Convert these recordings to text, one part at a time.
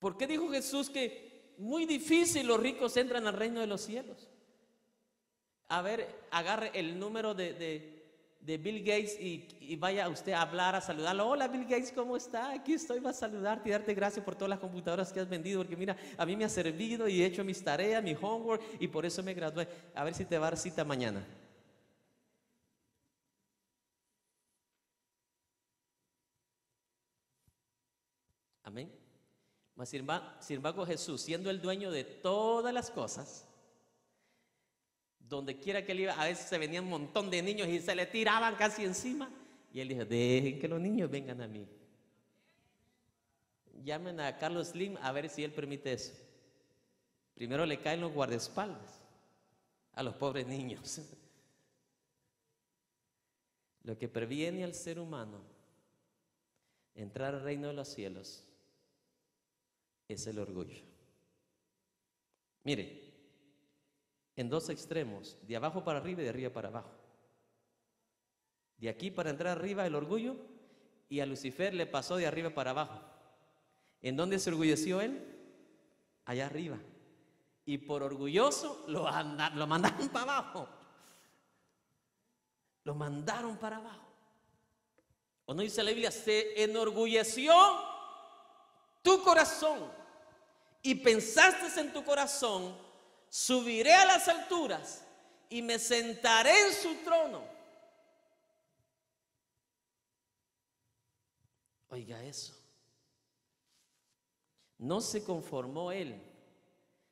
¿Por qué dijo Jesús que muy difícil los ricos entran al reino de los cielos? A ver, agarre el número de Bill Gates y vaya usted a hablar, a saludarlo. Hola Bill Gates, ¿cómo está? Aquí estoy para saludarte y darte gracias por todas las computadoras que has vendido, porque mira, a mí me ha servido y he hecho mis tareas, mi homework, y por eso me gradué. A ver si te va a dar cita mañana. Amén. Sin embargo, Jesús, siendo el dueño de todas las cosas, donde quiera que él iba, a veces se venían un montón de niños y se le tiraban casi encima. Y él dijo, dejen que los niños vengan a mí. Llamen a Carlos Slim a ver si él permite eso. Primero le caen los guardaespaldas a los pobres niños. Lo que previene al ser humano entrar al reino de los cielos es el orgullo. Mire, en dos extremos, de abajo para arriba y de arriba para abajo. De aquí para entrar arriba el orgullo, y a Lucifer le pasó de arriba para abajo. ¿En dónde se orgulleció él? Allá arriba. Y por orgulloso lo mandaron para abajo. Lo mandaron para abajo. ¿O no dice la Biblia? Se enorgulleció tu corazón y pensaste en tu corazón: subiré a las alturas y me sentaré en su trono. Oiga eso. No se conformó él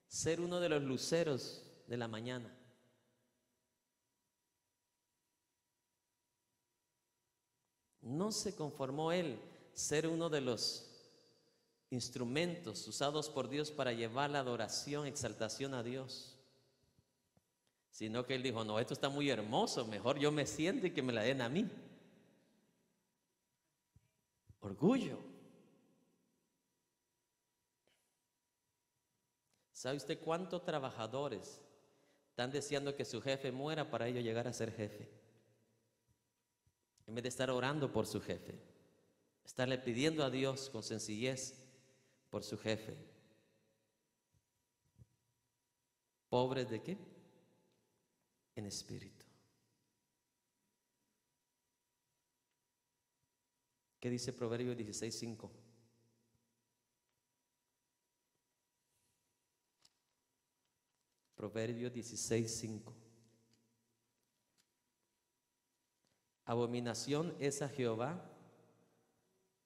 ser uno de los luceros de la mañana. No se conformó él ser uno de los instrumentos usados por Dios para llevar la adoración, exaltación a Dios, sino que él dijo: no, esto está muy hermoso, mejor yo me siento y que me la den a mí. Orgullo. ¿Sabe usted cuántos trabajadores están deseando que su jefe muera para ellos llegar a ser jefe? En vez de estar orando por su jefe, estarle pidiendo a Dios con sencillez por su jefe. ¿Pobres de qué? En espíritu. ¿Qué dice Proverbios 16:5? Proverbios 16:5. Abominación es a Jehová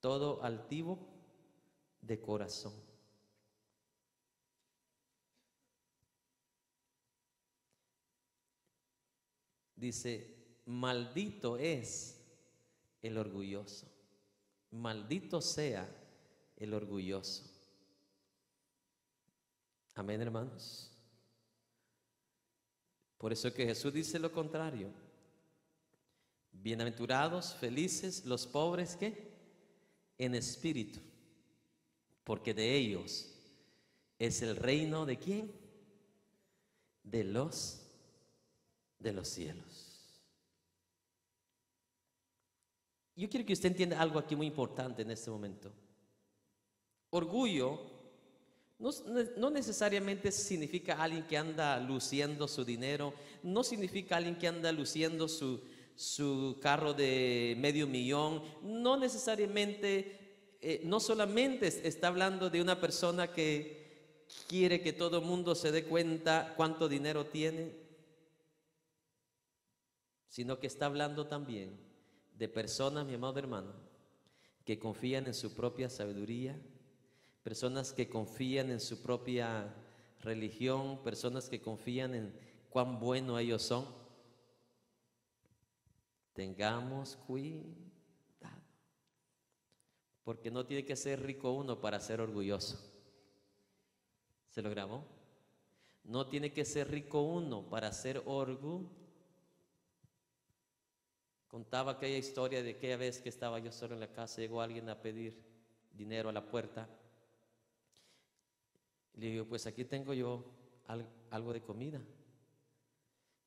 todo altivo de corazón. Dice: maldito es el orgulloso. Maldito sea el orgulloso. Amén, hermanos. Por eso es que Jesús dice lo contrario. Bienaventurados, felices los pobres, ¿qué? En espíritu, porque de ellos es el reino de ¿quién? De los cielos. Yo quiero que usted entienda algo aquí muy importante en este momento. Orgullo no necesariamente significa alguien que anda luciendo su dinero, no significa alguien que anda luciendo su carro de $500,000, no necesariamente, no solamente está hablando de una persona que quiere que todo el mundo se dé cuenta cuánto dinero tiene, sino que está hablando también de personas, mi amado hermano, que confían en su propia sabiduría, personas que confían en su propia religión, personas que confían en cuán buenos ellos son. Tengamos cuidado, porque no tiene que ser rico uno para ser orgulloso. ¿Se lo grabó? No tiene que ser rico uno para ser orgulloso. Contaba aquella historia de aquella vez que estaba yo solo en la casa, llegó alguien a pedir dinero a la puerta. Le digo: pues aquí tengo yo algo de comida.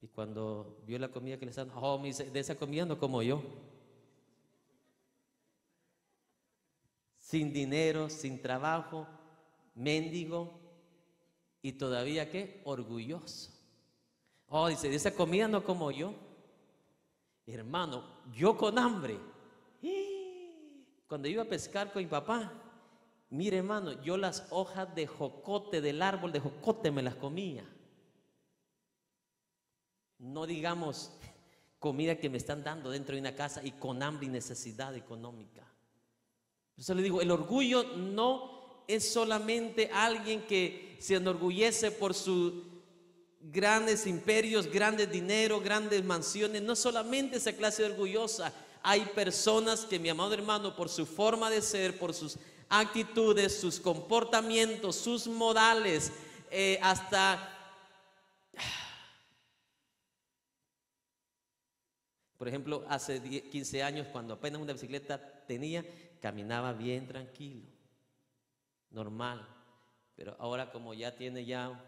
Y cuando vio la comida que le estaban, oh, me dice: de esa comida no como yo. Sin dinero, sin trabajo, mendigo y todavía ¿qué? Orgulloso. Oh, dice, de esa comida no como yo. Hermano, yo con hambre. Cuando iba a pescar con mi papá, mire hermano, yo las hojas de jocote, del árbol de jocote me las comía. No digamos comida que me están dando dentro de una casa y con hambre y necesidad económica. Por eso le digo, el orgullo no es solamente alguien que se enorgullece por sus grandes imperios, grandes dinero, grandes mansiones. No solamente esa clase de orgullosa. Hay personas que, mi amado hermano, por su forma de ser, por sus actitudes, sus comportamientos, sus modales, hasta... Por ejemplo, hace 15 años, cuando apenas una bicicleta tenía, caminaba bien tranquilo, normal. Pero ahora, como ya tiene ya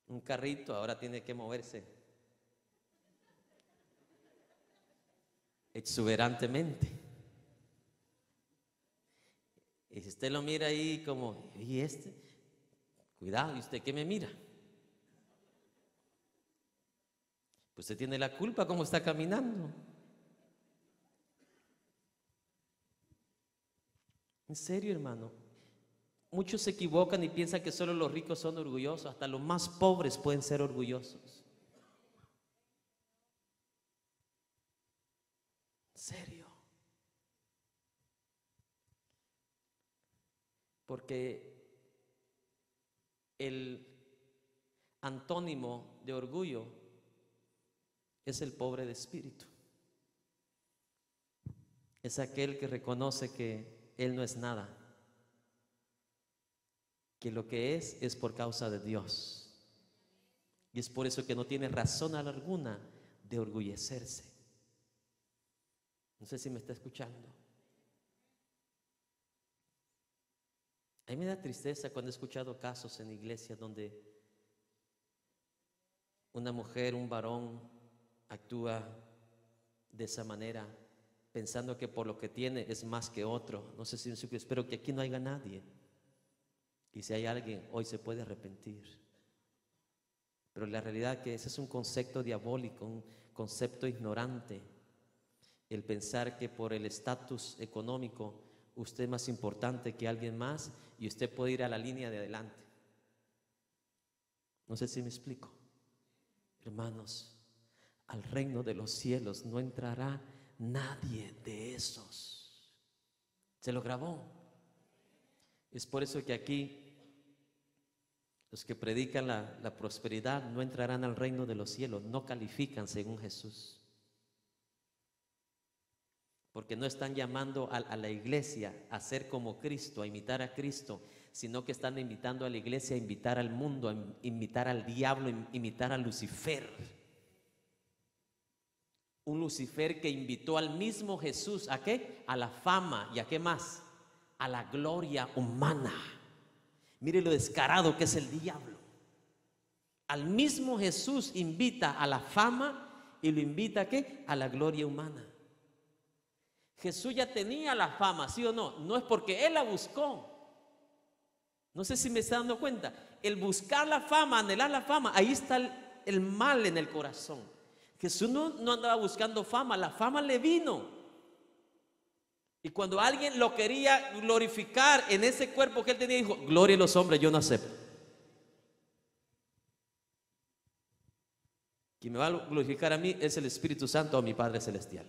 un carrito, ahora tiene que moverse exuberantemente. Y si usted lo mira ahí como, ¿y este? Cuidado, ¿y usted qué me mira? Pues usted tiene la culpa cómo está caminando. En serio, hermano. Muchos se equivocan y piensan que solo los ricos son orgullosos. Hasta los más pobres pueden ser orgullosos. En serio. Porque el antónimo de orgullo es el pobre de espíritu. Es aquel que reconoce que él no es nada, que lo que es por causa de Dios. Y es por eso que no tiene razón alguna de orgullecerse. No sé si me está escuchando. A mí me da tristeza cuando he escuchado casos en iglesias donde una mujer, un varón actúa de esa manera, pensando que por lo que tiene es más que otro. No sé si espero que aquí no haya nadie. Y si hay alguien, hoy se puede arrepentir. Pero la realidad es que ese es un concepto diabólico, un concepto ignorante. El pensar que por el estatus económico usted es más importante que alguien más y usted puede ir a la línea de adelante. No sé si me explico. Hermanos, al reino de los cielos no entrará nadie de esos. Se lo grabó. Es por eso que aquí los que predican la prosperidad no entrarán al reino de los cielos, no califican según Jesús. Porque no están llamando a la iglesia a ser como Cristo, a imitar a Cristo, sino que están invitando a la iglesia a invitar al mundo, a imitar al diablo, a imitar a Lucifer. Un Lucifer que invitó al mismo Jesús, ¿a qué? A la fama, ¿y a qué más? A la gloria humana. Mire lo descarado que es el diablo. Al mismo Jesús invita a la fama y lo invita ¿a qué? A la gloria humana. Jesús ya tenía la fama, ¿sí o no? No es porque Él la buscó. No sé si me está dando cuenta. El buscar la fama, anhelar la fama, ahí está el mal en el corazón. Jesús no andaba buscando fama, la fama le vino. Y cuando alguien lo quería glorificar en ese cuerpo que Él tenía, dijo, gloria a los hombres, yo no acepto. Quien me va a glorificar a mí es el Espíritu Santo o mi Padre Celestial.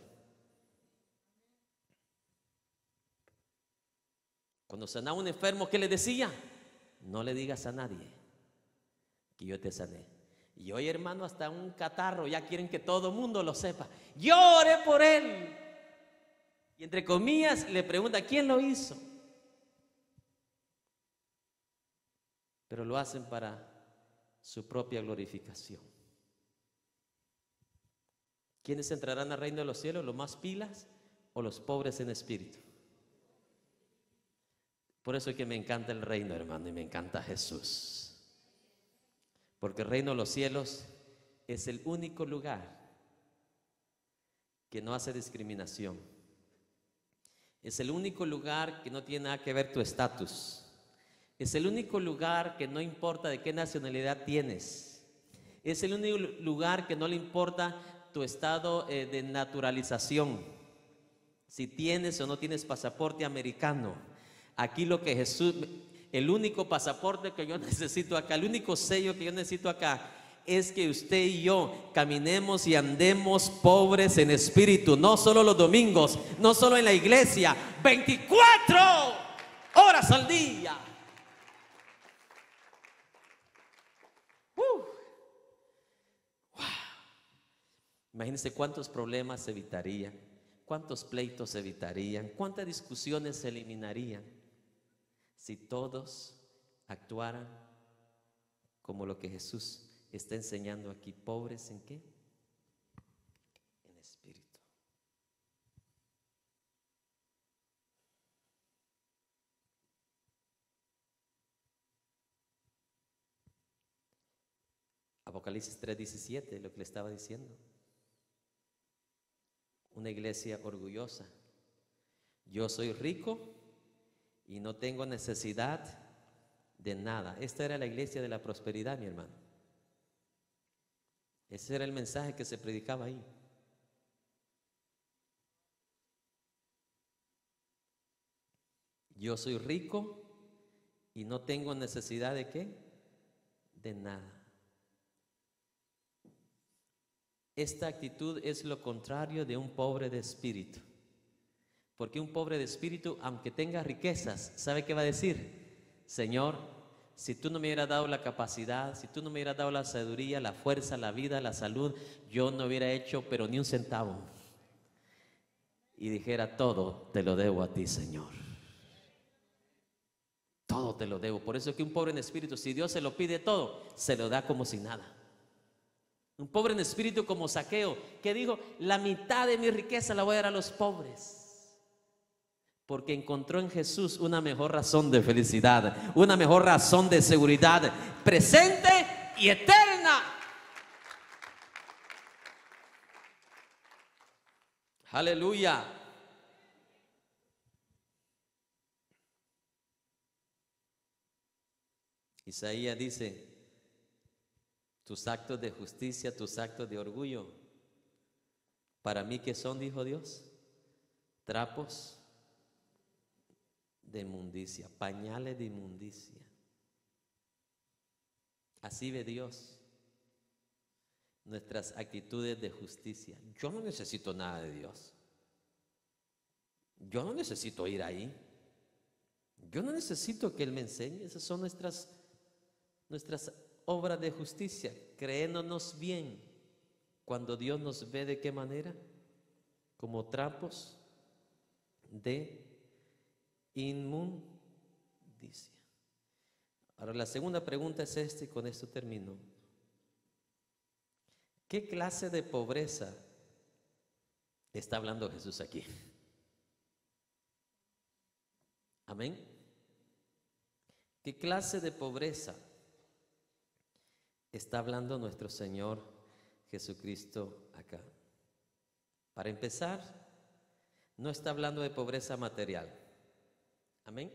Cuando sanaba un enfermo, ¿qué le decía? No le digas a nadie que yo te sané. Y hoy, hermano, hasta un catarro ya quieren que todo el mundo lo sepa. Yo oré por él. Y entre comillas le pregunta, ¿quién lo hizo? Pero lo hacen para su propia glorificación. ¿Quiénes entrarán al reino de los cielos? ¿Los más pilas o los pobres en espíritu? Por eso es que me encanta el reino, hermano, y me encanta Jesús. Porque el reino de los cielos es el único lugar que no hace discriminación. Es el único lugar que no tiene nada que ver tu estatus. Es el único lugar que no importa de qué nacionalidad tienes. Es el único lugar que no le importa tu estado de naturalización. Si tienes o no tienes pasaporte americano. Aquí lo que Jesús, el único pasaporte que yo necesito acá, el único sello que yo necesito acá, es que usted y yo caminemos y andemos pobres en espíritu, no solo los domingos, no solo en la iglesia, 24 horas al día. Wow. Imagínense cuántos problemas se evitarían, cuántos pleitos se evitarían, cuántas discusiones se eliminarían si todos actuaran como lo que Jesús está enseñando aquí. ¿Pobres en qué? En espíritu. Apocalipsis 3:17, lo que le estaba diciendo. Una iglesia orgullosa. Yo soy rico y no tengo necesidad de nada. Esta era la iglesia de la prosperidad, mi hermano. Ese era el mensaje que se predicaba ahí. Yo soy rico y no tengo necesidad de ¿qué? De nada. Esta actitud es lo contrario de un pobre de espíritu. Porque un pobre de espíritu, aunque tenga riquezas, ¿sabe qué va a decir? Señor, si tú no me hubieras dado la capacidad, si tú no me hubieras dado la sabiduría, la fuerza, la vida, la salud, yo no hubiera hecho pero ni un centavo. Y dijera, todo te lo debo a ti, Señor. Todo te lo debo. Por eso es que un pobre en espíritu, si Dios se lo pide todo, se lo da como si nada. Un pobre en espíritu como Zaqueo, que dijo, la mitad de mi riqueza la voy a dar a los pobres. Porque encontró en Jesús una mejor razón de felicidad, una mejor razón de seguridad presente y eterna. Aleluya. Isaías dice, tus actos de justicia, tus actos de orgullo, para mí ¿qué son? Dijo Dios, trapos de inmundicia, pañales de inmundicia. Así ve Dios nuestras actitudes de justicia. Yo no necesito nada de Dios. Yo no necesito ir ahí. Yo no necesito que Él me enseñe. Esas son nuestras obras de justicia, creyéndonos bien, cuando Dios nos ve ¿de qué manera? Como trapos de inmundicia. Ahora la segunda pregunta es esta y con esto termino. ¿Qué clase de pobreza está hablando Jesús aquí? Amén. ¿Qué clase de pobreza está hablando nuestro Señor Jesucristo acá? Para empezar, no está hablando de pobreza material. Amén.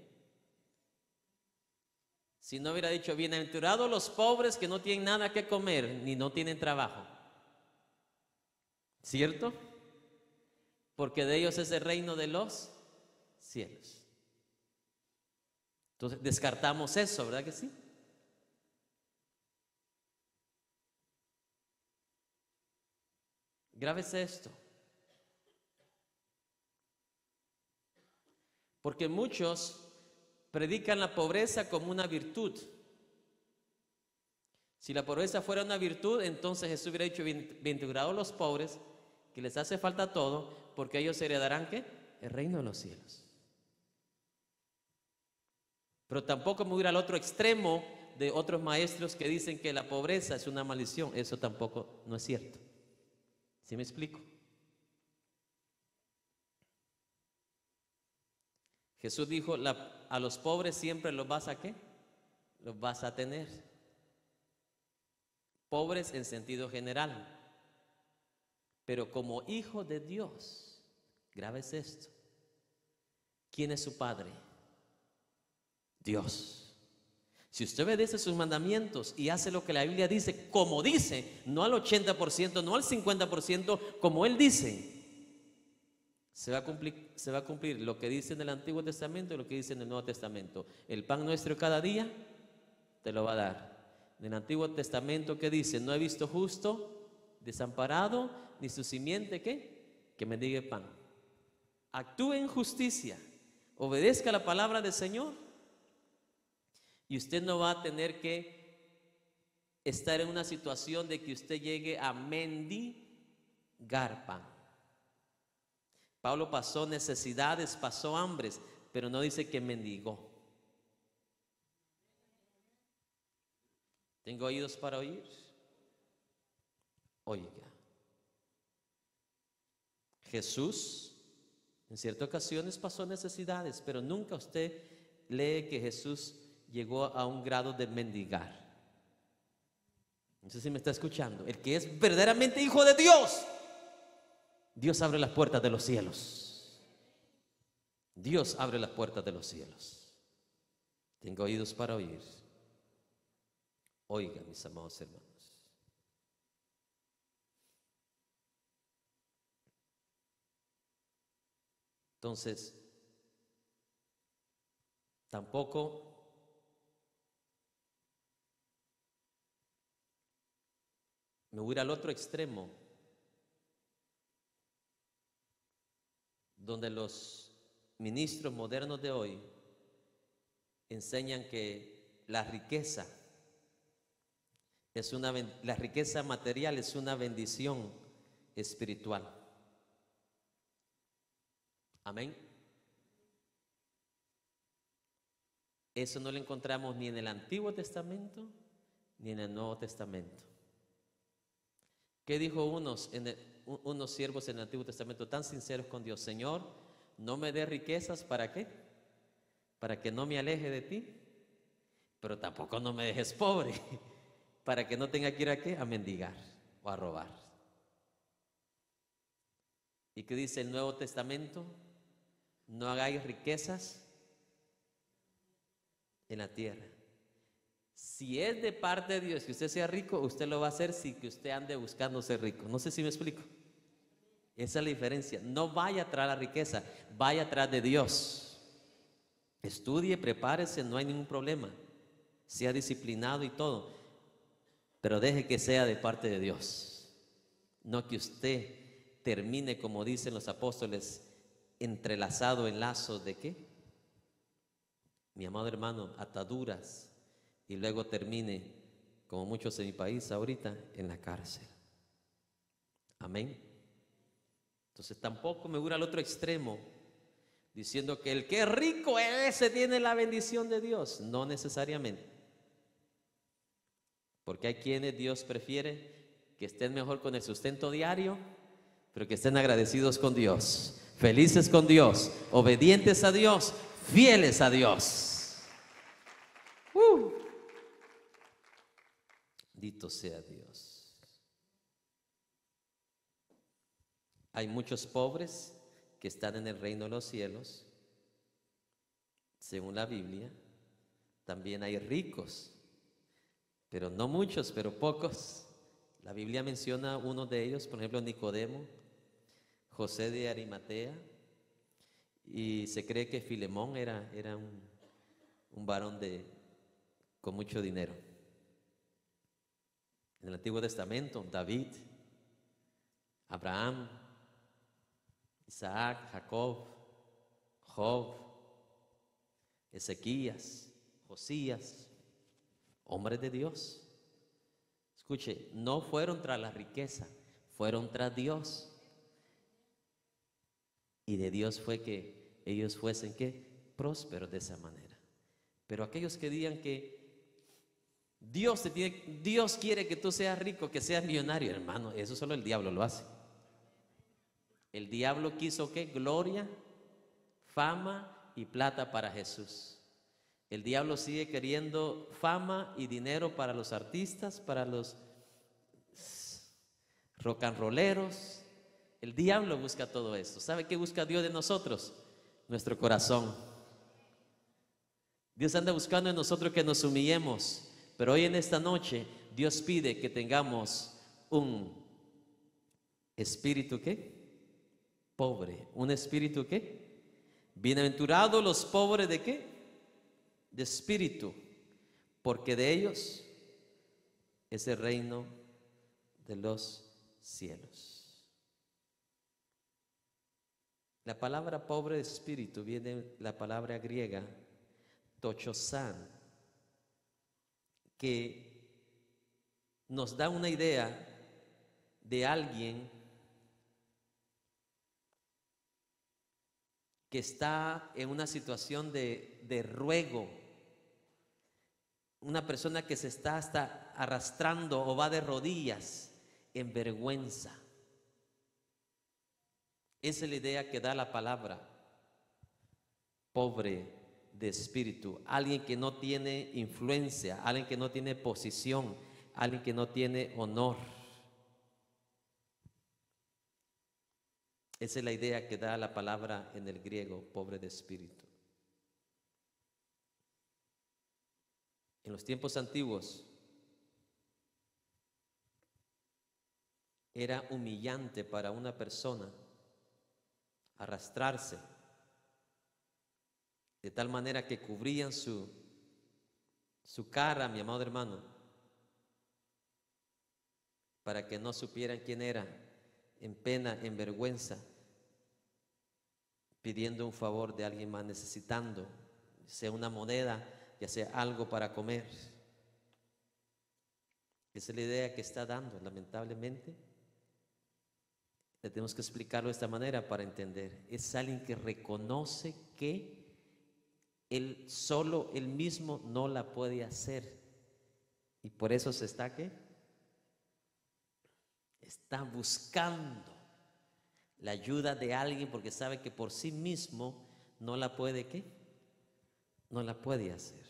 Si no hubiera dicho, bienaventurados los pobres que no tienen nada que comer ni no tienen trabajo. ¿Cierto? Porque de ellos es el reino de los cielos. Entonces descartamos eso, ¿verdad que sí? Grábese esto. Porque muchos predican la pobreza como una virtud. Si la pobreza fuera una virtud, entonces Jesús hubiera dicho, bienaventurados los pobres, que les hace falta todo, porque ellos heredarán ¿qué? El reino de los cielos. Pero tampoco me voy a ir al otro extremo de otros maestros que dicen que la pobreza es una maldición. Eso tampoco no es cierto. ¿Sí me explico? Jesús dijo, a los pobres siempre los vas a ¿qué? Los vas a tener. Pobres en sentido general. Pero como hijo de Dios, grábese esto. ¿Quién es su padre? Dios. Si usted obedece sus mandamientos y hace lo que la Biblia dice, como dice, no al 80%, no al 50%, como Él dice, se va a cumplir lo que dice en el Antiguo Testamento y lo que dice en el Nuevo Testamento. El pan nuestro cada día te lo va a dar. En el Antiguo Testamento, ¿qué dice? No he visto justo, desamparado, ni su simiente, ¿qué? Que mendigue pan. Actúe en justicia, obedezca la palabra del Señor, y usted no va a tener que estar en una situación de que usted llegue a mendigar pan. Pablo pasó necesidades, pasó hambres, pero no dice que mendigó. ¿Tengo oídos para oír? Oiga, Jesús en ciertas ocasiones pasó necesidades, pero nunca usted lee que Jesús llegó a un grado de mendigar. No sé si me está escuchando. El que es verdaderamente hijo de Dios, Dios abre las puertas de los cielos. Dios abre las puertas de los cielos. Tengo oídos para oír. Oiga, mis amados hermanos. Entonces, tampoco me voy a ir al otro extremo, donde los ministros modernos de hoy enseñan que la riqueza material es una bendición espiritual. Amén. Eso no lo encontramos ni en el Antiguo Testamento ni en el Nuevo Testamento. ¿Qué dijo unos siervos en el Antiguo Testamento tan sinceros con Dios? Señor, no me dé riquezas, ¿para qué? Para que no me aleje de ti, pero tampoco no me dejes pobre, para que no tenga que ir a qué, a mendigar o a robar. ¿Y qué dice el Nuevo Testamento? No hagáis riquezas en la tierra. Si es de parte de Dios que usted sea rico, usted lo va a hacer sin que usted ande buscando ser rico. No sé si me explico. Esa es la diferencia. No vaya atrás de la riqueza, vaya atrás de Dios. Estudie, prepárese, no hay ningún problema. Sea disciplinado y todo, pero deje que sea de parte de Dios. No que usted termine, como dicen los apóstoles, entrelazado en lazos de ¿qué? Mi amado hermano, ataduras, y luego termine, como muchos en mi país ahorita, en la cárcel. Amén. Entonces tampoco me voy al otro extremo diciendo que el que es rico, ese tiene la bendición de Dios. No necesariamente, porque hay quienes Dios prefiere que estén mejor con el sustento diario, pero que estén agradecidos con Dios, felices con Dios, obedientes a Dios, fieles a Dios. Bendito sea Dios. Hay muchos pobres que están en el reino de los cielos, según la Biblia. También hay ricos, pero no muchos, pero pocos. La Biblia menciona uno de ellos, por ejemplo, Nicodemo, José de Arimatea, y se cree que Filemón era un varón con mucho dinero. En el Antiguo Testamento, David, Abraham, Isaac, Jacob, Job, Ezequías, Josías, hombres de Dios. Escuche, no fueron tras la riqueza, fueron tras Dios. Y de Dios fue que ellos fuesen ¿qué? Prósperos de esa manera. Pero aquellos que digan que Dios quiere que tú seas rico, que seas millonario, hermano, eso solo el diablo lo hace. El diablo quiso ¿qué? Gloria, fama y plata para Jesús. El diablo sigue queriendo fama y dinero para los artistas, para los rock and rolleros. El diablo busca todo esto. ¿Sabe qué busca Dios de nosotros? Nuestro corazón. Dios anda buscando en nosotros que nos humillemos. Pero hoy en esta noche Dios pide que tengamos un espíritu ¿qué? Pobre. ¿Un espíritu qué? Bienaventurados los pobres de qué? De espíritu, porque de ellos es el reino de los cielos. La palabra pobre de espíritu viene de la palabra griega tochosan, que nos da una idea de alguien que está en una situación de ruego, una persona que se está hasta arrastrando o va de rodillas en vergüenza. Esa es la idea que da la palabra pobre de espíritu, alguien que no tiene influencia, alguien que no tiene posición, alguien que no tiene honor. Esa es la idea que da la palabra en el griego, pobre de espíritu. En los tiempos antiguos era humillante para una persona arrastrarse, de tal manera que cubrían su cara, mi amado hermano, para que no supieran quién era, en pena, en vergüenza, pidiendo un favor de alguien más, necesitando, sea una moneda, ya sea algo para comer. Esa es la idea que está dando, lamentablemente. Le tenemos que explicarlo de esta manera para entender. Es alguien que reconoce que él solo, él mismo no la puede hacer. Y por eso se está ¿qué? Está buscando la ayuda de alguien porque sabe que por sí mismo no la puede ¿qué? No la puede hacer.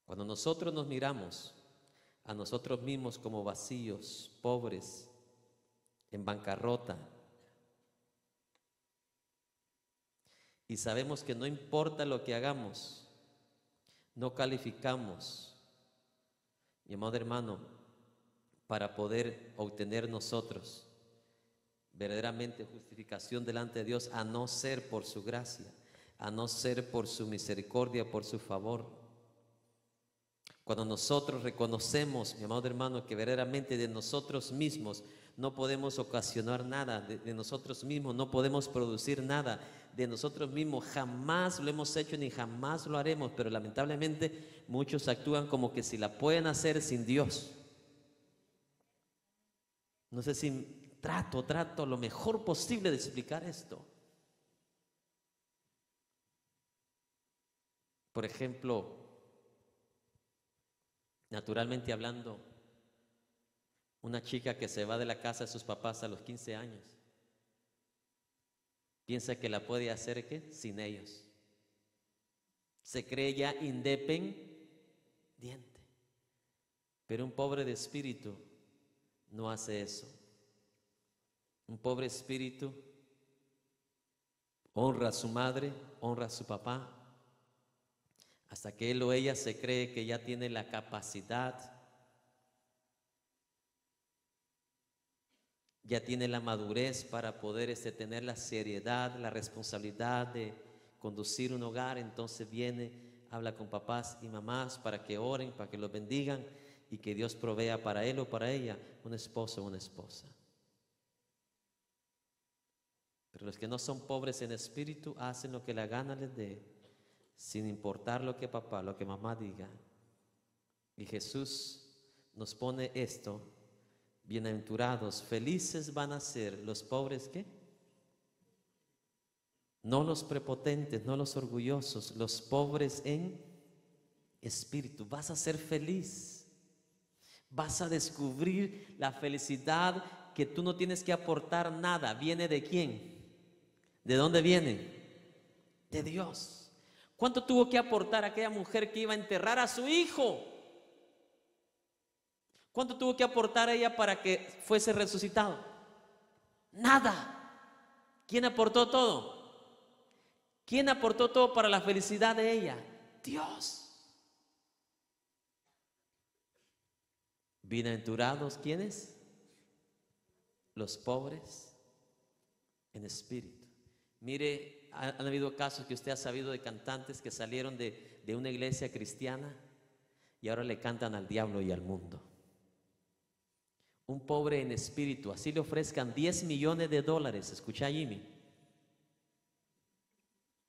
Cuando nosotros nos miramos a nosotros mismos como vacíos, pobres, en bancarrota, y sabemos que no importa lo que hagamos, no calificamos, mi amado hermano, para poder obtener nosotros verdaderamente justificación delante de Dios, a no ser por su gracia, a no ser por su misericordia, por su favor. Cuando nosotros reconocemos, mi amado hermano, que verdaderamente de nosotros mismos no podemos ocasionar nada, de nosotros mismos no podemos producir nada, de nosotros mismos jamás lo hemos hecho ni jamás lo haremos, pero lamentablemente muchos actúan como que si la pueden hacer sin Dios. No sé si trato lo mejor posible de explicar esto. Por ejemplo, naturalmente hablando, una chica que se va de la casa de sus papás a los 15 años, piensa que la puede hacer ¿qué? Sin ellos. Se cree ya independiente. Pero un pobre de espíritu no hace eso. Un pobre espíritu honra a su madre, honra a su papá, hasta que él o ella se cree que ya tiene la capacidad, ya tiene la madurez para poder tener la seriedad, la responsabilidad de conducir un hogar. Entonces viene, habla con papás y mamás para que oren, para que los bendigan y que Dios provea para él o para ella un esposo o una esposa. Pero los que no son pobres en espíritu hacen lo que la gana les dé, sin importar lo que papá, lo que mamá diga. Y Jesús nos pone esto: bienaventurados, felices van a ser los pobres, ¿qué? No los prepotentes, no los orgullosos, los pobres en espíritu. Vas a ser feliz. Vas a descubrir la felicidad que tú no tienes que aportar nada. ¿Viene de quién? ¿De dónde viene? De Dios. ¿Cuánto tuvo que aportar aquella mujer que iba a enterrar a su hijo? ¿Cuánto tuvo que aportar ella para que fuese resucitado? Nada. nada. ¿Quién aportó todo? ¿Quién aportó todo para la felicidad de ella? Dios. Bienaventurados, ¿quiénes? Los pobres en espíritu. Mire, han habido casos que usted ha sabido de cantantes que salieron de una iglesia cristiana y ahora le cantan al diablo y al mundo. Un pobre en espíritu, así le ofrezcan $10 millones, escucha Jimmy,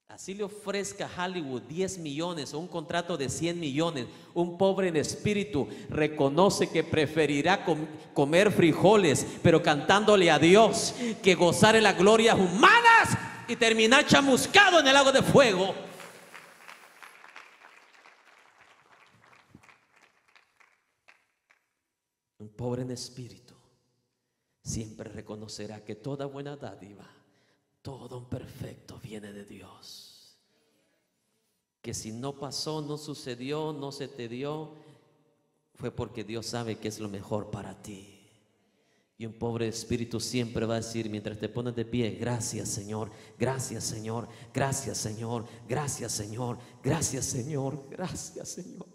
así le ofrezca Hollywood 10 millones o un contrato de 100 millones, un pobre en espíritu reconoce que preferirá comer frijoles, pero cantándole a Dios, que gozar en las glorias humanas y terminar chamuscado en el lago de fuego. Un pobre en espíritu siempre reconocerá que toda buena dádiva, todo un perfecto viene de Dios. Que si no pasó, no sucedió, no se te dio, fue porque Dios sabe que es lo mejor para ti. Y un pobre espíritu siempre va a decir, mientras te pones de pie: gracias Señor, gracias Señor, gracias Señor, gracias Señor, gracias Señor, gracias Señor.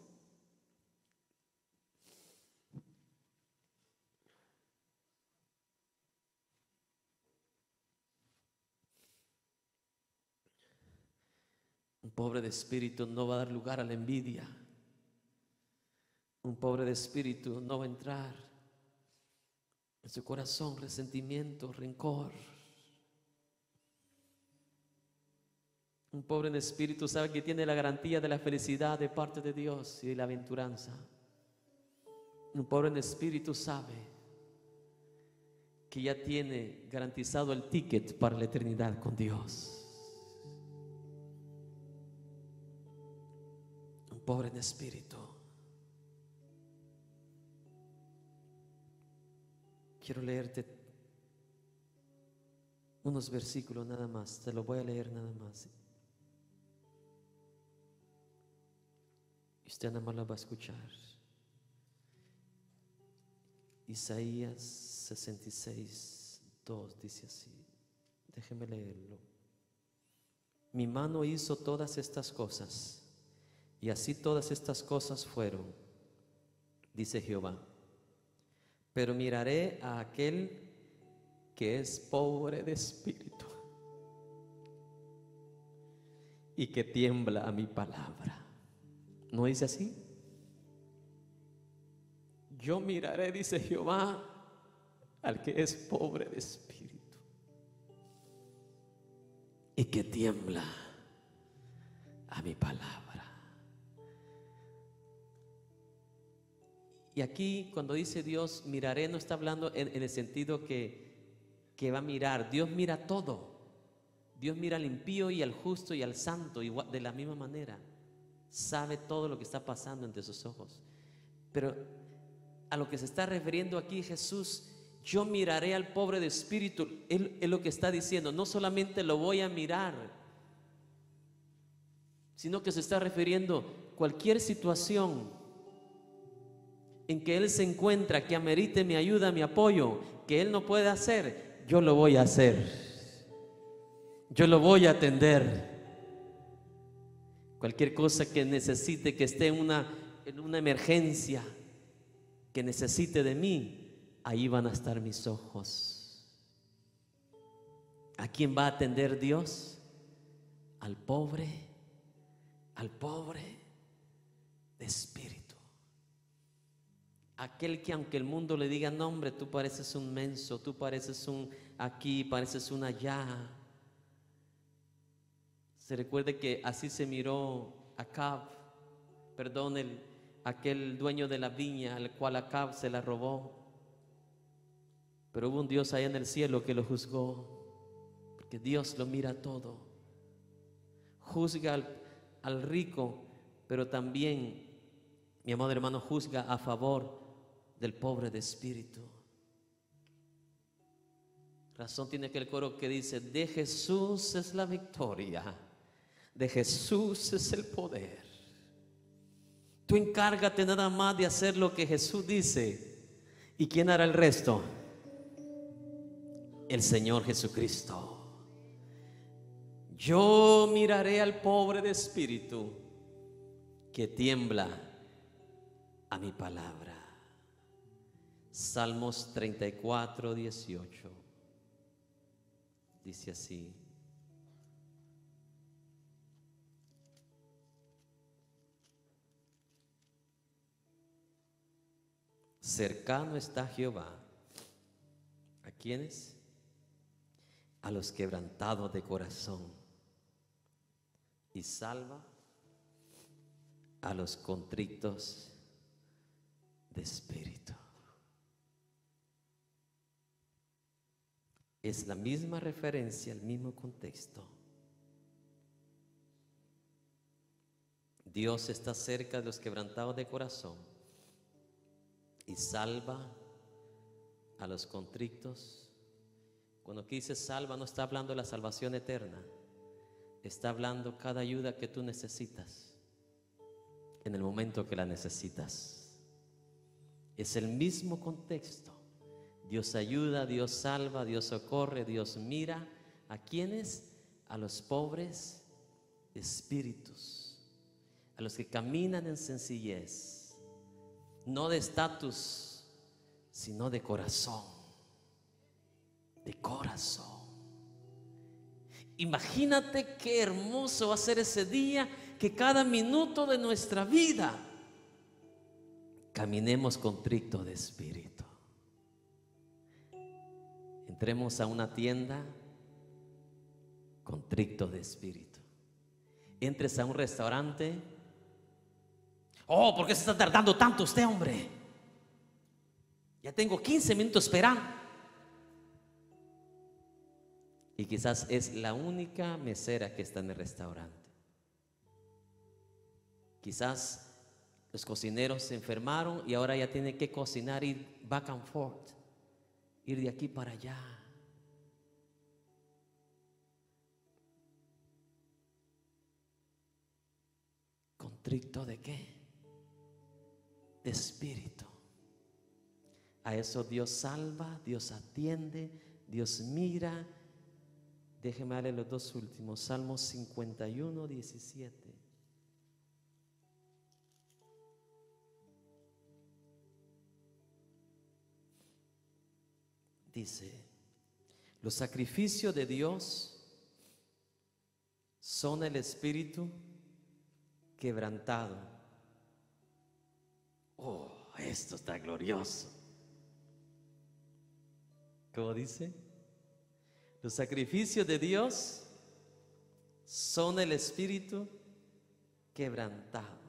Un pobre de espíritu no va a dar lugar a la envidia. Un pobre de espíritu no va a entrar en su corazón resentimiento, rencor. Un pobre en espíritu sabe que tiene la garantía de la felicidad de parte de Dios y de la aventuranza. Un pobre en espíritu sabe que ya tiene garantizado el ticket para la eternidad con Dios. Un pobre en espíritu. Quiero leerte unos versículos nada más. Te lo voy a leer nada más. Y usted nada más lo va a escuchar. Isaías 66:2 dice así. Déjeme leerlo. Mi mano hizo todas estas cosas, y así todas estas cosas fueron, dice Jehová. Pero miraré a aquel que es pobre de espíritu y que tiembla a mi palabra. ¿No dice así? Yo miraré, dice Jehová, al que es pobre de espíritu y que tiembla a mi palabra. Y aquí cuando dice Dios miraré, no está hablando en el sentido que va a mirar. Dios mira todo. Dios mira al impío y al justo y al santo igual, de la misma manera. Sabe todo lo que está pasando entre sus ojos. Pero a lo que se está refiriendo aquí Jesús, yo miraré al pobre de espíritu, es lo que está diciendo. No solamente lo voy a mirar, sino que se está refiriendo cualquier situación en que Él se encuentra, que amerite mi ayuda, mi apoyo, que Él no puede hacer, yo lo voy a hacer. Yo lo voy a atender. Cualquier cosa que necesite, que esté en una emergencia, que necesite de mí, ahí van a estar mis ojos. ¿A quién va a atender Dios? Al pobre de espíritu. Aquel que aunque el mundo le diga, no hombre, tú pareces un menso, tú pareces un aquí, pareces un allá. Se recuerde que así se miró Acab, aquel dueño de la viña, al cual Acab se la robó. Pero hubo un Dios allá en el cielo que lo juzgó, porque Dios lo mira todo. Juzga al rico, pero también, mi amado hermano, juzga a favor del pobre de espíritu. Razón tiene aquel coro que dice: de Jesús es la victoria, de Jesús es el poder. Tú encárgate nada más de hacer lo que Jesús dice, ¿y quién hará el resto? el Señor Jesucristo. Yo miraré al pobre de espíritu que tiembla a mi palabra. Salmos 34, 18. Dice así: cercano está Jehová. ¿A quiénes? A los quebrantados de corazón, y salva a los contritos de espíritu. Es la misma referencia, el mismo contexto. Dios está cerca de los quebrantados de corazón y salva a los contritos. Cuando aquí dice salva, no está hablando de la salvación eterna, está hablando cada ayuda que tú necesitas en el momento que la necesitas. Es el mismo contexto. Dios ayuda, Dios salva, Dios socorre, Dios mira. ¿A quiénes? A los pobres espíritus, a los que caminan en sencillez, no de estatus, sino de corazón. De corazón. Imagínate qué hermoso va a ser ese día, que cada minuto de nuestra vida caminemos contrito de espíritu. Entremos a una tienda contrito de espíritu. Entres a un restaurante. Oh, ¿por qué se está tardando tanto usted, hombre? Ya tengo 15 minutos esperando. Y quizás es la única mesera que está en el restaurante. Quizás los cocineros se enfermaron y ahora ya tiene que cocinar, ir back and forth, ir de aquí para allá. ¿Contrito de qué? De espíritu. A eso Dios salva, Dios atiende, Dios mira. Déjeme darle los dos últimos. Salmos 51, 17. Dice: los sacrificios de Dios son el espíritu quebrantado. Oh, esto está glorioso. ¿Cómo dice? Los sacrificios de Dios son el espíritu quebrantado.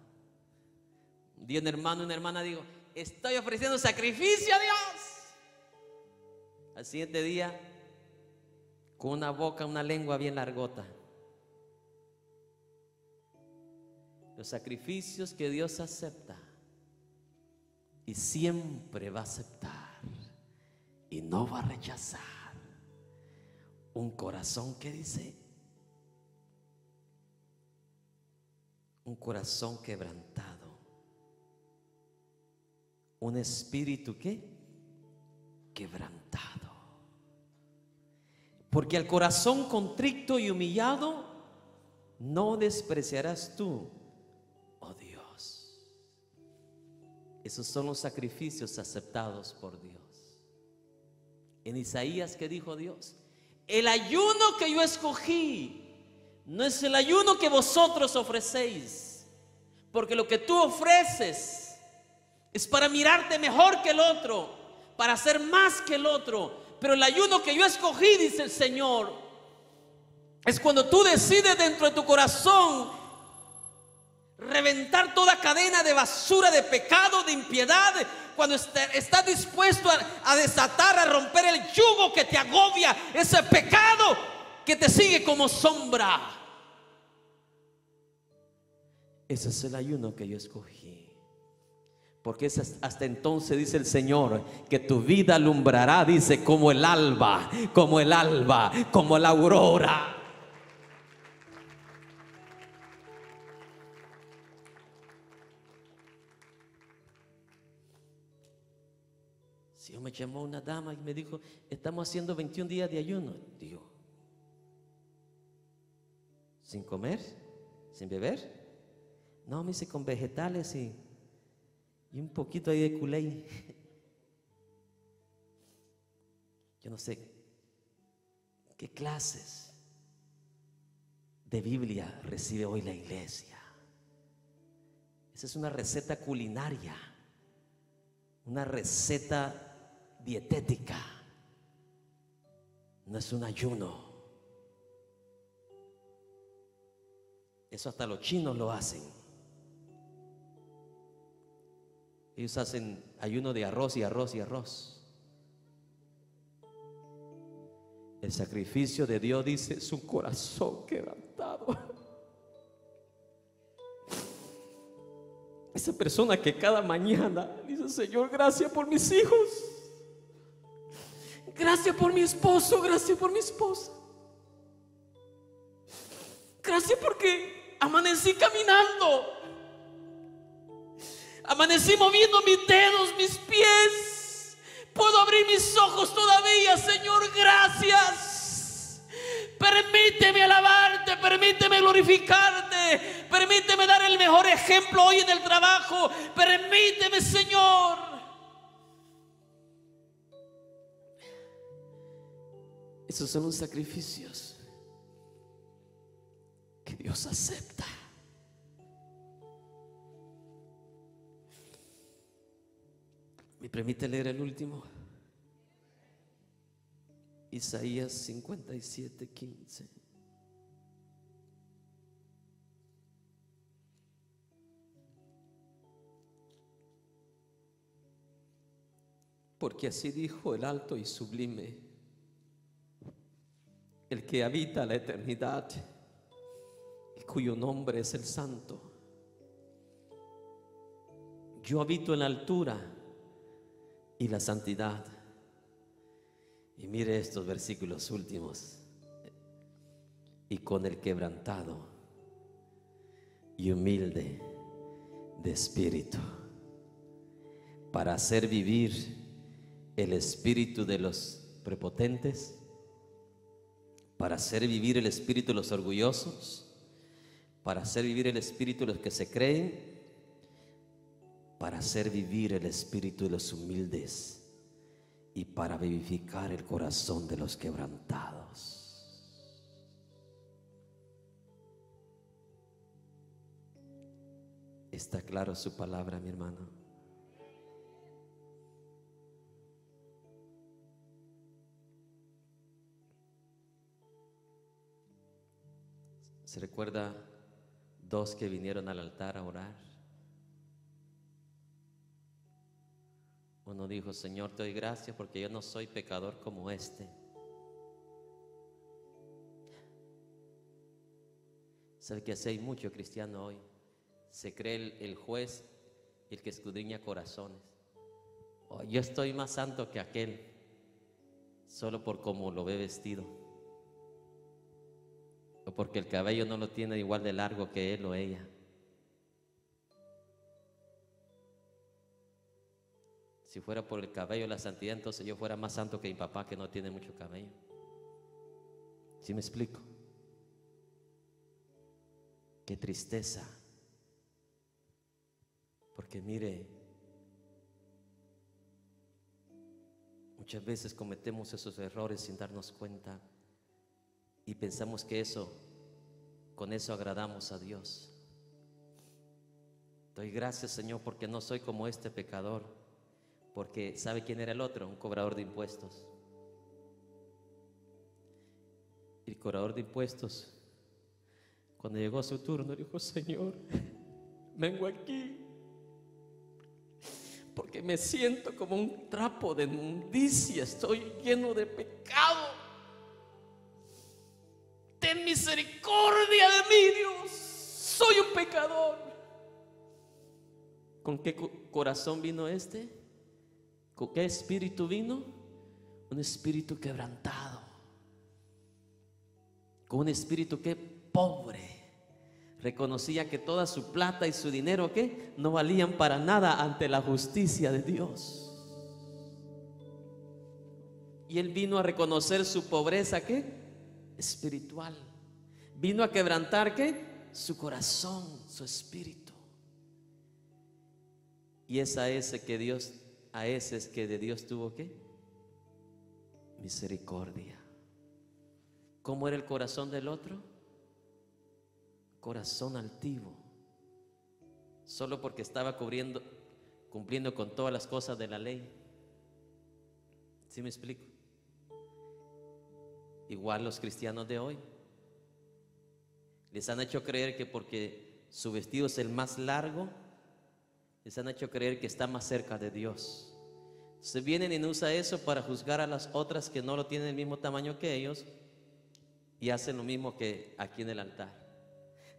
Un día un hermano, una hermana dijo: estoy ofreciendo sacrificio a Dios. Al siguiente día, con una boca, una lengua bien largota. Los sacrificios que Dios acepta y siempre va a aceptar y no va a rechazar. Un corazón que dice, un corazón quebrantado, un espíritu ¿qué? Quebrantado. Porque al corazón contrito y humillado no despreciarás tú, oh Dios. Esos son los sacrificios aceptados por Dios. En Isaías, ¿qué dijo Dios? El ayuno que yo escogí no es el ayuno que vosotros ofrecéis, porque lo que tú ofreces es para mirarte mejor que el otro, para ser más que el otro. Pero el ayuno que yo escogí, dice el Señor, es cuando tú decides dentro de tu corazón reventar toda cadena de basura, de pecado, de impiedad. Cuando estás dispuesto a desatar, a romper el yugo que te agobia, ese pecado que te sigue como sombra. Ese es el ayuno que yo escogí. Porque es hasta entonces, dice el Señor, que tu vida alumbrará, dice, como el alba, como el alba, como la aurora. Si yo me llamó una dama y me dijo, estamos haciendo 21 días de ayuno. Digo, ¿sin comer? ¿Sin beber? No, me dice, con vegetales y un poquito ahí de culé. Yo no sé qué clases de Biblia recibe hoy la iglesia. Esa es una receta culinaria, una receta dietética, no es un ayuno. Eso hasta los chinos lo hacen. Ellos hacen ayuno de arroz y arroz y arroz. El sacrificio de Dios, dice, es un corazón quebrantado. Esa persona que cada mañana dice, Señor, gracias por mis hijos, gracias por mi esposo, gracias por mi esposa, gracias porque amanecí caminando, amanecí moviendo mis dedos, mis pies, puedo abrir mis ojos todavía. Señor, gracias. Permíteme alabarte, permíteme glorificarte, permíteme dar el mejor ejemplo hoy en el trabajo. Permíteme, Señor. Esos son los sacrificios que Dios acepta. ¿Me permite leer el último? Isaías 57:15. Porque así dijo el alto y sublime, el que habita la eternidad y cuyo nombre es el Santo. Yo habito en la altura y la santidad. Y mire estos versículos últimos. Y con el quebrantado y humilde de espíritu, para hacer vivir el espíritu de los prepotentes, para hacer vivir el espíritu de los orgullosos, para hacer vivir el espíritu de los que se creen, para hacer vivir el espíritu de los humildes y para vivificar el corazón de los quebrantados. ¿Está claro su palabra, mi hermano? ¿Se recuerda dos que vinieron al altar a orar? Uno dijo, Señor, te doy gracias porque yo no soy pecador como este. ¿Sabe que así hay mucho cristiano hoy? Se cree el juez y el que escudriña corazones. Oh, yo estoy más santo que aquel, solo por cómo lo ve vestido, o porque el cabello no lo tiene igual de largo que él o ella. Si fuera por el cabello, la santidad, entonces yo fuera más santo que mi papá, que no tiene mucho cabello. ¿Sí me explico? Qué tristeza. Porque mire, muchas veces cometemos esos errores sin darnos cuenta y pensamos que con eso agradamos a Dios. Doy gracias, Señor, porque no soy como este pecador. Porque ¿sabe quién era el otro? Un cobrador de impuestos. El cobrador de impuestos, cuando llegó a su turno, dijo, Señor, vengo aquí porque me siento como un trapo de inmundicia, estoy lleno de pecado. Ten misericordia de mí, Dios, soy un pecador. ¿Con qué corazón vino este? ¿Con qué espíritu vino? Un espíritu quebrantado, con un espíritu que pobre. Reconocía que toda su plata y su dinero no valían para nada ante la justicia de Dios. Y él vino a reconocer su pobreza, ¿qué? Espiritual. Vino a quebrantar, ¿qué? Su corazón, su espíritu. Y es a ese es que de Dios tuvo, ¿qué? Misericordia. ¿Cómo era el corazón del otro? Corazón altivo. Solo porque estaba cumpliendo con todas las cosas de la ley. ¿Sí me explico? Igual los cristianos de hoy les han hecho creer que porque su vestido es el más largo, les han hecho creer que está más cerca de Dios. Se vienen y usan eso para juzgar a las otras que no lo tienen el mismo tamaño que ellos y hacen lo mismo que aquí en el altar.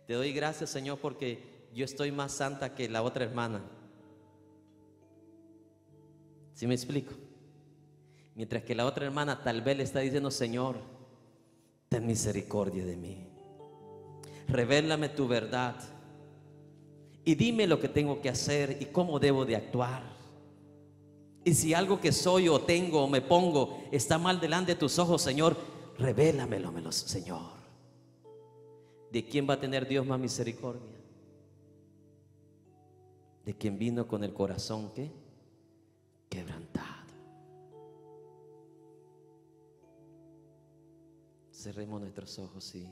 Te doy gracias, Señor, porque yo estoy más santa que la otra hermana. ¿Sí me explico? Mientras que la otra hermana tal vez le está diciendo: Señor, ten misericordia de mí, revélame tu verdad y dime lo que tengo que hacer y cómo debo de actuar. Y si algo que soy o tengo o me pongo está mal delante de tus ojos, Señor, revélamelo, Señor. ¿De quién va a tener Dios más misericordia? De quien vino con el corazón, ¿qué? Quebrantado. Cerremos nuestros ojos y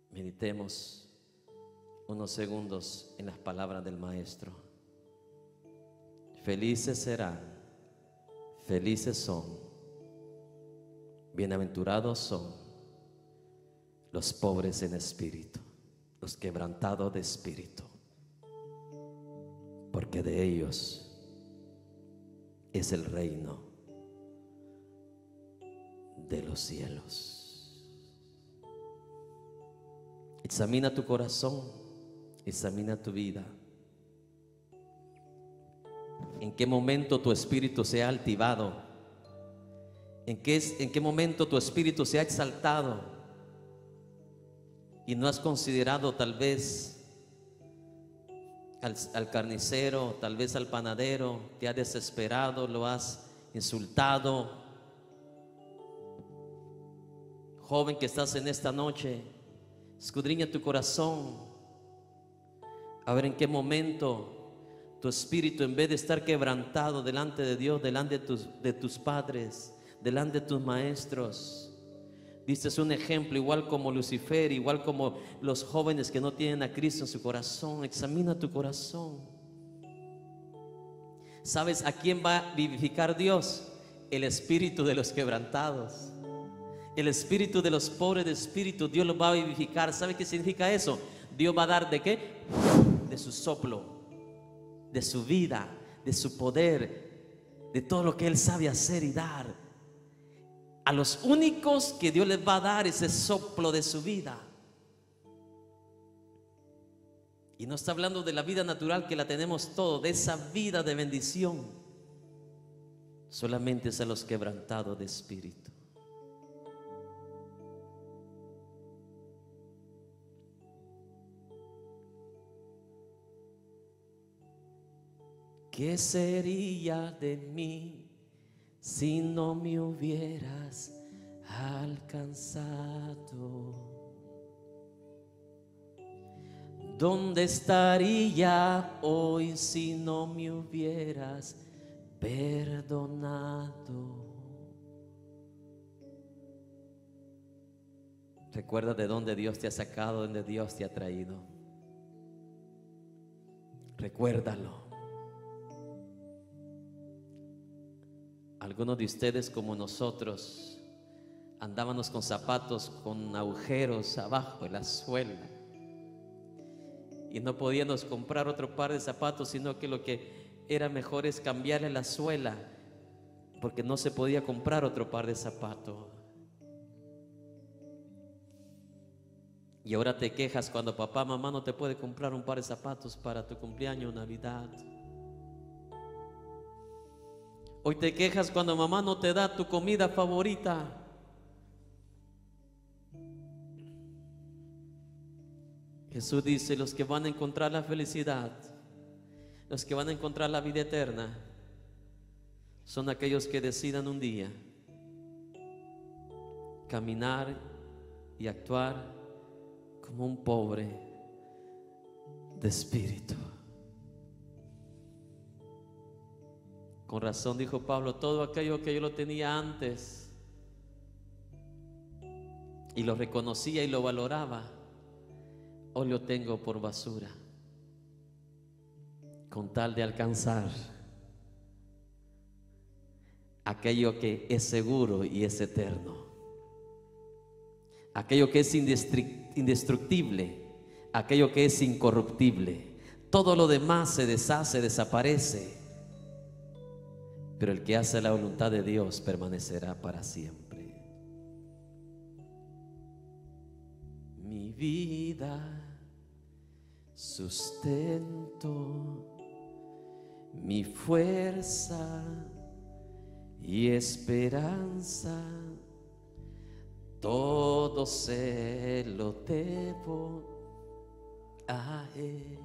meditemos unos segundos en las palabras del Maestro. Felices serán, felices son, bienaventurados son los pobres en espíritu, los quebrantados de espíritu, porque de ellos es el reino de los cielos. Examina tu corazón, examina tu vida. ¿En qué momento tu espíritu se ha altivado? ¿En qué momento tu espíritu se ha exaltado? Y no has considerado tal vez al carnicero, tal vez al panadero, te has desesperado, lo has insultado. Joven que estás en esta noche, escudriña tu corazón a ver en qué momento tu espíritu, en vez de estar quebrantado delante de Dios, delante de tus padres, delante de tus maestros, diste un ejemplo, igual como Lucifer, igual como los jóvenes que no tienen a Cristo en su corazón. Examina tu corazón. ¿Sabes a quién va a vivificar Dios? El espíritu de los quebrantados, el espíritu de los pobres de espíritu. Dios los va a vivificar. ¿Sabe qué significa eso? Dios va a dar ¿de qué? De su soplo, de su vida, de su poder, de todo lo que Él sabe hacer y dar. A los únicos que Dios les va a dar ese soplo de su vida. Y no está hablando de la vida natural que la tenemos todo, de esa vida de bendición. Solamente es a los quebrantados de espíritu. ¿Qué sería de mí si no me hubieras alcanzado? ¿Dónde estaría hoy si no me hubieras perdonado? Recuerda de dónde Dios te ha sacado, de dónde Dios te ha traído. Recuérdalo. Algunos de ustedes, como nosotros, andábamos con zapatos con agujeros abajo en la suela y no podíamos comprar otro par de zapatos, sino que lo que era mejor es cambiarle la suela, porque no se podía comprar otro par de zapatos. Y ahora te quejas cuando papá, mamá no te puede comprar un par de zapatos para tu cumpleaños o Navidad. Hoy te quejas cuando mamá no te da tu comida favorita. Jesús dice: los que van a encontrar la felicidad, los que van a encontrar la vida eterna, son aquellos que decidan un día caminar y actuar como un pobre de espíritu. Con razón dijo Pablo: todo aquello que yo lo tenía antes y lo reconocía y lo valoraba, hoy lo tengo por basura, con tal de alcanzar aquello que es seguro y es eterno, aquello que es indestructible, aquello que es incorruptible. Todo lo demás se deshace, desaparece, pero el que hace la voluntad de Dios permanecerá para siempre. Mi vida, sustento, mi fuerza y esperanza, todo se lo debo a Él.